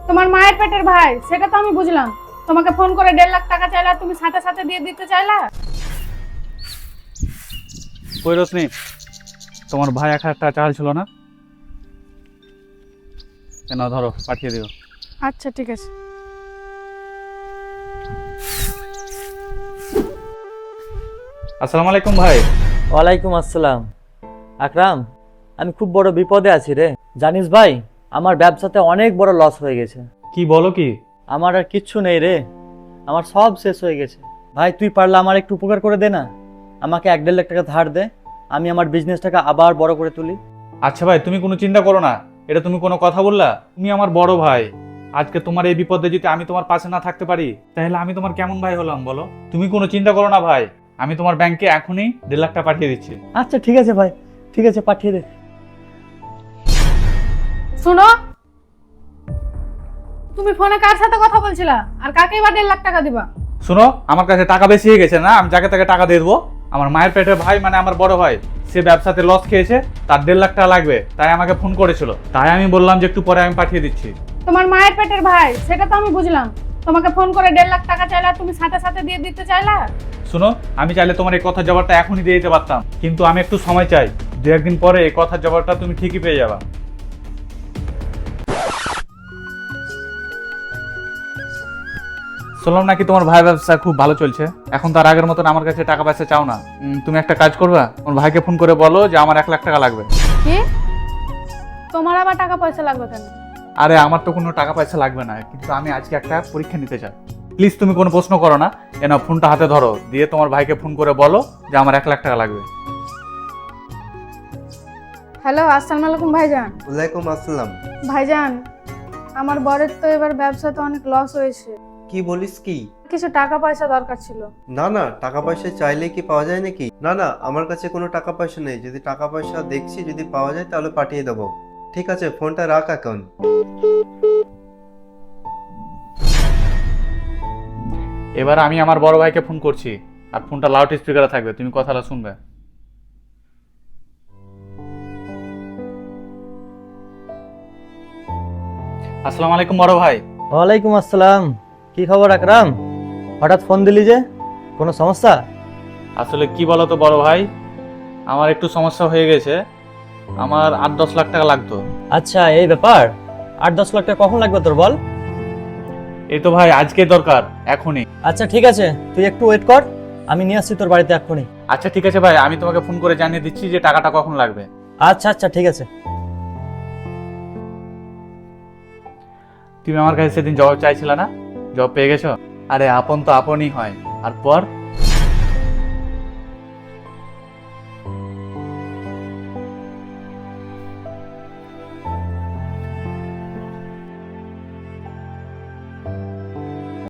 তোমার মায়ের পেটের ভাই, সেটা তো আমি বুঝলাম। তোমাকে ফোন করে 1.5 লাখ টাকা চাইলা, তুমি সাথে সাথে দিয়ে দিতে চাইলা। কই রোশনি, তোমার ভাই 1,000 টাকা চাল ছিল না? কেন, ধরো পাঠিয়ে দিও। আচ্ছা ঠিক আছে। আসসালামু আলাইকুম ভাই। ওয়ালাইকুম আসসালাম। আকরাম, আমি খুব বড় বিপদে আছি রে। জানিস ভাই, আমার ব্যবসাতে অনেক বড় লস হয়ে গেছে। কি বলো কি? আমার আর কিচ্ছু নেই রে, আমার সব শেষ হয়ে গেছে। ভাই তুই পারলে আমার একটু উপকার করে দে না, আমাকে 1.5 লাখ টাকা ধার দে, আমি আমার বিজনেসটাকে আবার বড় করে তুলি। আচ্ছা ভাই, তুমি কোনো চিন্তা করো না। এটা তুমি কোনো কথা বললা? তুমি আমার বড় ভাই। আজকে তোমার এই বিপদে যদি আমি তোমার পাশে না থাকতে পারি, তাহলে আমি তোমার কেমন ভাই হলাম বলো? তুমি কোনো চিন্তা করো না ভাই, আমি তোমার ব্যাংকে এখনই 1.5 লাখ টাকা পাঠিয়ে দিচ্ছি। আচ্ছা ঠিক আছে ভাই, ঠিক আছে পাঠিয়ে দে। শুনো, তুমি ফোনে কার সাথে কথা বলছিলা আর কাকেই বা 1.5 লাখ টাকা দিবা? শোনো, আমার কাছে টাকা বেশি হয়ে গেছে না, আমি যাকে তাকে টাকা দিয়ে দেবো? আমার মায়ের পেটের ভাই মানে আমার বড় ভাই, সে ব্যবসাতে লস খেয়েছে, তার 1.5 লাখ টাকা লাগবে, তাই আমাকে ফোন করেছিল। তাই আমি বললাম যে একটু পরে আমি পাঠিয়ে দিচ্ছি। তোমার মায়ের পেটের ভাই, সেটা তো আমি বুঝলাম। তোমাকে ফোন করে 1.5 লাখ টাকা চাইলা, তুমি সাথে সাথে দিয়ে দিতে চাইলা। শোনো, আমি চাইলে তোমার এই কথার জবাবটা এখনই দিয়ে দিতে পারতাম, কিন্তু আমি একটু সময় চাই। 2-1 দিন পরে এই কথার জবাবটা তুমি ঠিকই পেয়ে যাবা। শুনলাম নাকি তোমার ভাই ব্যবসা খুব ভালো চলছে, এখন তার আগের মতন আমার কাছে টাকা পয়সা চাও না। তুমি একটা কাজ করবা, তোমার ভাইকে ফোন করে বলো যে আমার 1 লাখ টাকা লাগবে। কি? তোমার আবার টাকা পয়সা লাগবে কেন? আরে আমার তো কোনো টাকা পয়সা লাগবে না, কিন্তু আমি আজকে একটা পরীক্ষা নিতে চাই। প্লিজ তুমি কোনো প্রশ্ন করো না, এনা ফোনটা হাতে ধরো, দিয়ে তোমার ভাইকে ফোন করে বলো যে আমার 1 লাখ টাকা লাগবে। হ্যালো, আসসালামু আলাইকুম ভাইজান। ওয়ালাইকুম আসসালাম। ভাইজান, আমার বরের তো এবার ব্যবসাতে অনেক লস হয়েছে। কি বলিস কি? কিছু টাকা পয়সা দরকার ছিল। না না, টাকা পয়সা চাইলে কি পাওয়া যায় নাকি? না না, আমার কাছে কোনো টাকা পয়সা নেই। যদি টাকা পয়সা দেখছি যদি পাওয়া যায় তাহলে পাঠিয়ে দেবো। ঠিক আছে, ফোনটা রাখ এখন। এবার আমি আমার বড় ভাইকে ফোন করছি, আর ফোনটা লাউড স্পিকারে থাকবে, তুমি কথাটা শুনবে। আসসালামু আলাইকুম বড় ভাই। ওয়ালাইকুম আসসালাম। কি খবর আকরাম, হঠাৎ ফোন দিলি যে, কোনো সমস্যা? আসলে কি বলতো বড় ভাই, আমার একটু সমস্যা হয়ে গেছে, আমার 8-10 লাখ টাকা লাগতো। আচ্ছা এই ব্যাপার, 8-10 লাখ টাকা কখন লাগবে তোর বল? এই তো ভাই আজকে দরকার, এখনই। আচ্ছা ঠিক আছে, তুই একটু ওয়েট কর, আমি নিয়ে আসছি তোর বাড়িতে এক্ষুনি। আচ্ছা ঠিক আছে ভাই, আমি তোমাকে ফোন করে জানিয়ে দিচ্ছি যে টাকাটা কখন লাগবে। আচ্ছা আচ্ছা ঠিক আছে। তুমি আমার কাছে সেদিন জবাব চাইছিলে না, জবাব পেয়ে গেছো? আরে আপন তো আপনই হয়, আর পর